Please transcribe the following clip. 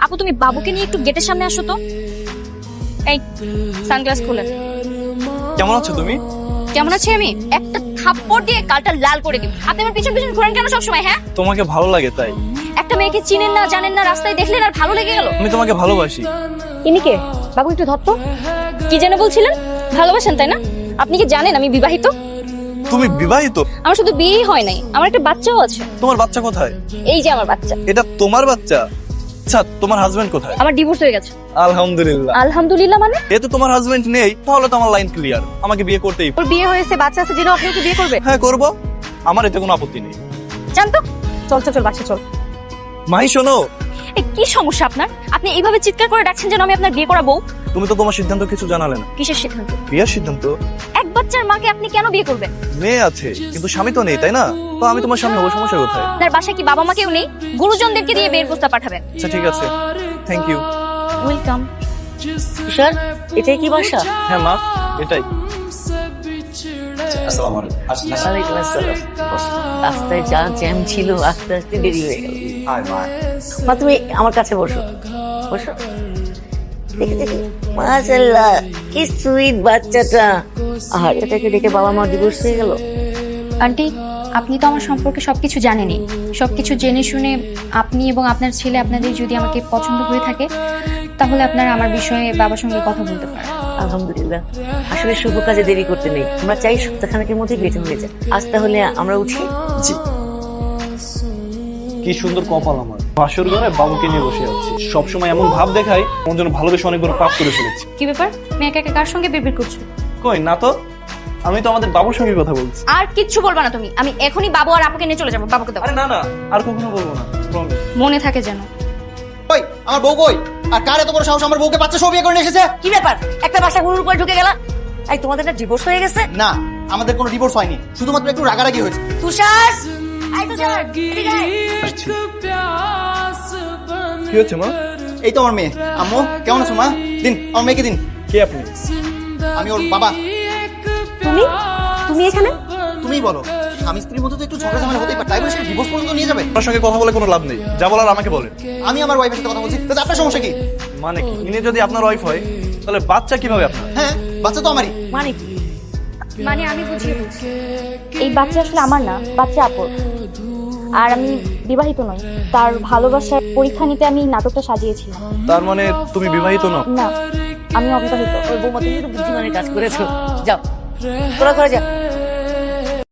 আপু তুমি বাবুকে নিয়ে একটু গেটের সামনে আসো তো। এই সানগ্লাস খুলে। কেমন আছো তুমি? কেমন আছি আমি? একটা থাপ্পড় দিয়ে গালটা লাল করে দিব। আপনি আমার পিছন পিছন ঘোরেন কেন সবসময়? হ্যাঁ, তোমাকে ভালো লাগে তাই। একটা মেয়েকে চিনেন না জানেন না, রাস্তায় দেখলেন আর ভালো লেগে গেল। আমি তোমাকে ভালোবাসি। ইনি কে? বাবু একটু ধর তো। কি যেন বলছিলেন? ভালোবাসেন তাই না? আপনি কি জানেন আমি বিবাহিত? তুমি বিবাহিত? আমার শুধু বিয়েই হয় নাই, আমার একটা বাচ্চাও আছে। তোমার বাচ্চা কোথায়? এই যে আমার বাচ্চা। এটা তোমার বাচ্চা? আচ্ছা, তোমার হাজবেন্ড কোথায়? আমার ডিভোর্স হয়ে গেছে। আলহামদুলিল্লাহ। আলহামদুলিল্লাহ মানে? এতে তোমার হাজবেন্ড নেই, তাহলে তো আমার লাইন ক্লিয়ার, আমাকে বিয়ে করতেই। ওর বিয়ে হয়েছে, বাচ্চা আছে, জেনে আপনি ওকে বিয়ে করবে? হ্যাঁ করব, আমার এতে কোনো আপত্তি নেই। জান তো, চল চল চল বাসে চল। মাহি শোনো। এই কি সমস্যা আপনার? আপনি এইভাবে চিৎকার করে ডাকছেন যেন আমি আপনার বিয়ে করা বউ। তুমি তো তোমার সিদ্ধান্ত কিছু জানালে না। কিসের সিদ্ধান্ত? বিয়ের সিদ্ধান্ত। এক বাচ্চার মাকে আপনি কেন বিয়ে করবেন? মেয়ে আছে কিন্তু স্বামী তো নেই, তাই না? তো আমি তোমার সামনে হবো, সমস্যা কোথায়? আপনার বাসায় কি বাবা মা কেউ নেই? গুরুজনদেরকে দিয়ে বিয়ের প্রস্তাব পাঠাবেন। আচ্ছা ঠিক আছে, থ্যাংক ইউ। ওয়েলকাম। স্যার, এটাই কি বাসা? হ্যাঁ মা, এটাই। ওয়ালাইকুম আসসালাম। রাস্তায় যা জ্যাম ছিল, আস্তে আস্তে দেরি হয়ে গেল। মা তুমি আমার কাছে বসো, বসো। দেখে দেখে মাশাআল্লাহ, কি সুইট বাচ্চাটা। আর এটাকে দেখে বাবা মা ডিভোর্স হয়ে গেল। আন্টি, আপনি তো আমার সম্পর্কে সবকিছু জানেনই। সবকিছু জেনে শুনে আপনি এবং আপনার ছেলে আপনাদের যদি আমাকে পছন্দ হয়ে থাকে, তাহলে আপনারা আমার বিষয়ে বাবার সঙ্গে কথা বলতে পারেন। আলহামদুলিল্লাহ। আসলে শুভ কাজে দেরি করতে নেই, আমরা চাই সপ্তাহখানেকের মধ্যে বিয়ে হয়ে যায়। আজ তাহলে আমরা উঠি। জি। কি সুন্দর কপাল আমার, বাসর ঘরে বাবুকে নিয়ে বসে আছি। সবসময় এমন ভাব দেখাই মন যেন ভালোবেসে অনেক বড় পাপ করে ফেলেছি। কি ব্যাপার? তুমি একা একা কার সঙ্গে বিড়বিড় করছো? কই না তো, আমি তো আমাদের বাবুর সঙ্গে কথা বলছি। আর কিচ্ছু বলবা না তুমি। আমি এখনই বাবু আর আপুকে নিয়ে চলে যাবো। বাবুকে দাও। আরে না না, আর কখনো বলবো না, প্রমিস। মনে থাকে যেন। ওই আমার বউ কই? আর কার এত বড় সাহস আমার বউকে বাচ্চা সহ বিয়ে করে নিয়ে এসেছে? কি ব্যাপার? একটা বাসা গুরুর উপরে ঢুকে গেলা। এই তোমাদের একটা ডিভোর্স হয়ে গেছে? না, আমাদের কোনো ডিভোর্স হয়নি, শুধুমাত্র একটু রাগারাগি হয়েছে। তুষার, এই তুষার, এদিকে আয়। কি হচ্ছে মা? এই তো আমার মেয়ে। আম্মু কেমন আছো মা? দিন আমার মেয়েকে দিন। কে আপনি? আমি ওর বাবা। তুমি তুমি এখানে? তুমিই বলো, স্বামী স্ত্রীর মধ্যে তো একটু ঝগড়া ঝামেলা হতেই পারে, তাই বলে সে ডিভোর্স পর্যন্ত নিয়ে যাবে? আপনার সঙ্গে কথা বলে কোনো লাভ নেই, যা বলার আমাকে বলেন। আমি আমার ওয়াইফের সাথে কথা বলছি, তাতে আপনার সমস্যা কি? মানে কি, ইনি যদি আপনার ওয়াইফ হয় তাহলে বাচ্চা কিভাবে আপনার? হ্যাঁ, বাচ্চা তো আমারই। মানে কি? মানে আমি বুঝিয়ে বলছি, এই বাচ্চা আসলে আমার না, বাচ্চা আপুর। আর আমি বিবাহিত নই। তার ভালোবাসার পরীক্ষা নিতে আমি নাটকটা সাজিয়েছিলাম। তার মানে তুমি বিবাহিত নও? না, আমি অবিবাহিত। ওই বৌমা, তুমি তো বুদ্ধিমানের কাজ করেছো। যাও, তোরা করে যা।